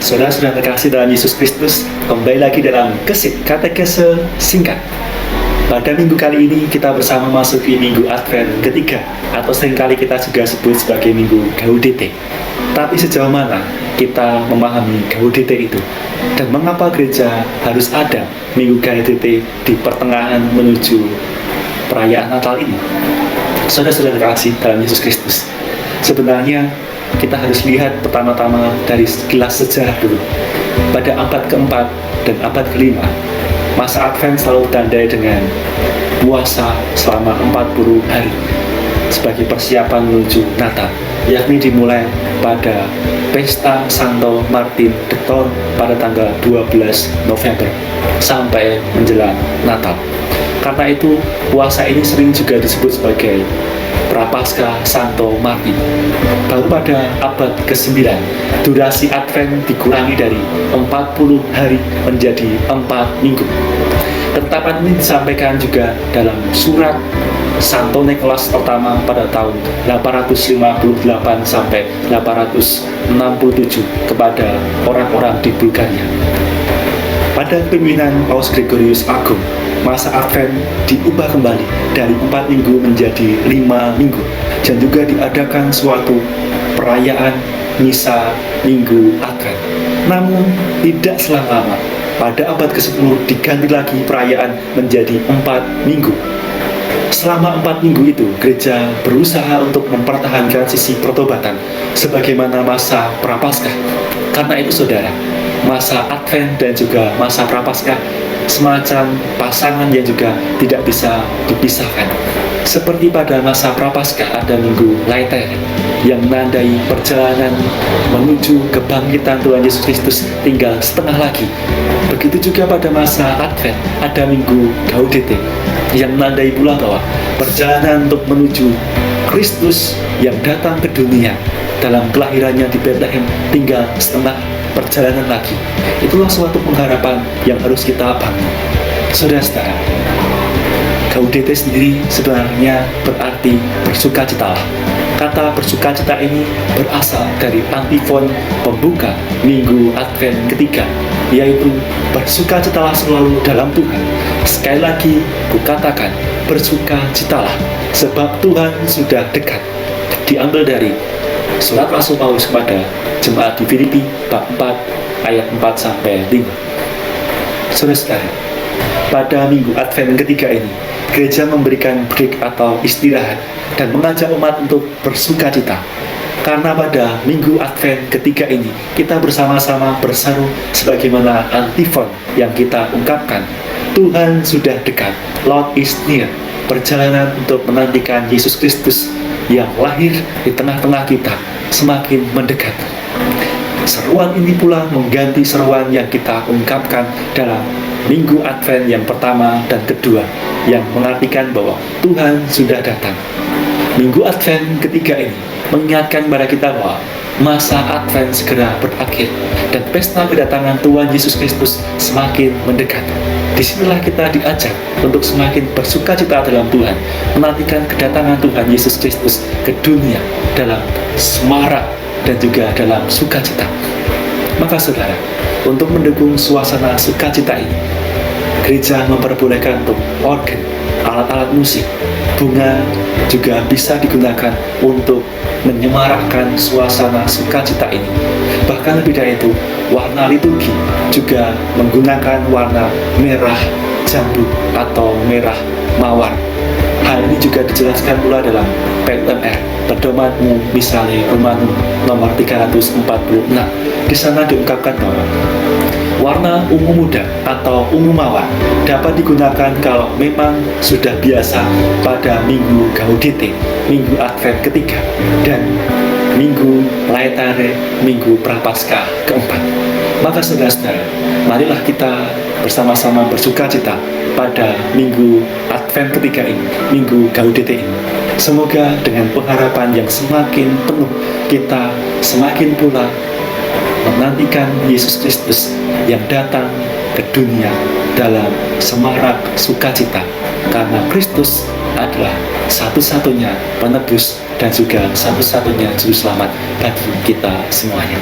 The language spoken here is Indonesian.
Saudara-saudara terkasih dalam Yesus Kristus, kembali lagi dalam Kesit Katekese Singkat. Pada minggu kali ini kita bersama masuki minggu Advent ketiga, atau seringkali kita juga sebut sebagai minggu Gaudete. Tapi sejauh mana kita memahami Gaudete itu? Dan mengapa gereja harus ada minggu Gaudete di pertengahan menuju perayaan Natal ini? Saudara-saudara terkasih dalam Yesus Kristus, sebenarnya kita harus lihat pertama-tama dari sekilas sejarah dulu. Pada abad keempat dan abad kelima, masa Advent selalu ditandai dengan puasa selama 40 hari sebagai persiapan menuju Natal, yakni dimulai pada Pesta Santo Martin de Tours pada tanggal 12 November sampai menjelang Natal. Karena itu, puasa ini sering juga disebut sebagai Prapaskah Santo Martin. Baru pada abad ke-9, durasi Advent dikurangi dari 40 hari menjadi 4 minggu. Ketetapan ini disampaikan juga dalam surat Santo Nikolas pertama pada tahun 858 sampai 867 kepada orang-orang di Bulgaria. Pada pimpinan Paus Gregorius Agung, masa Advent diubah kembali dari 4 minggu menjadi 5 minggu, dan juga diadakan suatu perayaan misa minggu Advent. Namun tidak selang lama, pada abad ke-10 diganti lagi perayaan menjadi 4 minggu. Selama 4 minggu itu, gereja berusaha untuk mempertahankan sisi pertobatan sebagaimana masa Prapaskah. Karena itu saudara, masa Advent dan juga masa Prapaskah semacam pasangan yang juga tidak bisa dipisahkan. Seperti pada masa Prapaskah ada minggu Laetare yang menandai perjalanan menuju kebangkitan Tuhan Yesus Kristus tinggal setengah lagi. Begitu juga pada masa Advent ada minggu Gaudete yang menandai pula bahwa perjalanan untuk menuju Kristus yang datang ke dunia dalam kelahirannya di Bethlehem tinggal setengah perjalanan lagi. Itulah suatu pengharapan yang harus kita bangun. Saudara-saudara, Gaudete sendiri sebenarnya berarti bersukacitalah. Kata bersukacita ini berasal dari antifon pembuka minggu Advent ketiga, yaitu bersukacitalah selalu dalam Tuhan. Sekali lagi kukatakan, bersukacitalah sebab Tuhan sudah dekat. Diambil dari surat Rasul Paulus kepada jemaat di Filipi bab 4 ayat 4 sampai 5. Saudara-saudara, pada minggu Advent ketiga ini, gereja memberikan break atau istirahat dan mengajak umat untuk bersukacita. Karena pada minggu Advent ketiga ini, kita bersama-sama berseru sebagaimana antifon yang kita ungkapkan. Tuhan sudah dekat, Lord is near. Perjalanan untuk menantikan Yesus Kristus yang lahir di tengah-tengah kita semakin mendekat. Seruan ini pula mengganti seruan yang kita ungkapkan dalam minggu Advent yang pertama dan kedua, yang mengartikan bahwa Tuhan sudah datang. Minggu Advent ketiga ini mengingatkan kepada kita bahwa masa Advent segera berakhir dan pesta kedatangan Tuhan Yesus Kristus semakin mendekat. Disinilah kita diajak untuk semakin bersukacita dalam Tuhan, menantikan kedatangan Tuhan Yesus Kristus ke dunia dalam semarak dan juga dalam sukacita. Maka saudara, untuk mendukung suasana sukacita ini, gereja memperbolehkan untuk organ, alat-alat musik, bunga juga bisa digunakan untuk menyemarakkan suasana sukacita ini. Bahkan lebih dari itu, warna liturgi juga menggunakan warna merah jambu atau merah mawar. Hal ini juga dijelaskan pula dalam PMR, Pedomanmu Misale Romanum nomor 346. Di sana diungkapkan bahwa warna ungu muda atau ungu mawar dapat digunakan kalau memang sudah biasa pada minggu Gaudete, minggu Advent ketiga, dan minggu Laetare, minggu Prapaskah keempat. Maka saudara-saudara, marilah kita bersama-sama bersukacita pada minggu Advent ketiga ini, minggu Gaudete ini. Semoga dengan pengharapan yang semakin penuh, kita semakin pula menantikan Yesus Kristus yang datang ke dunia dalam semarak sukacita, karena Kristus adalah satu-satunya penebus dan juga satu-satunya juru selamat bagi kita semuanya.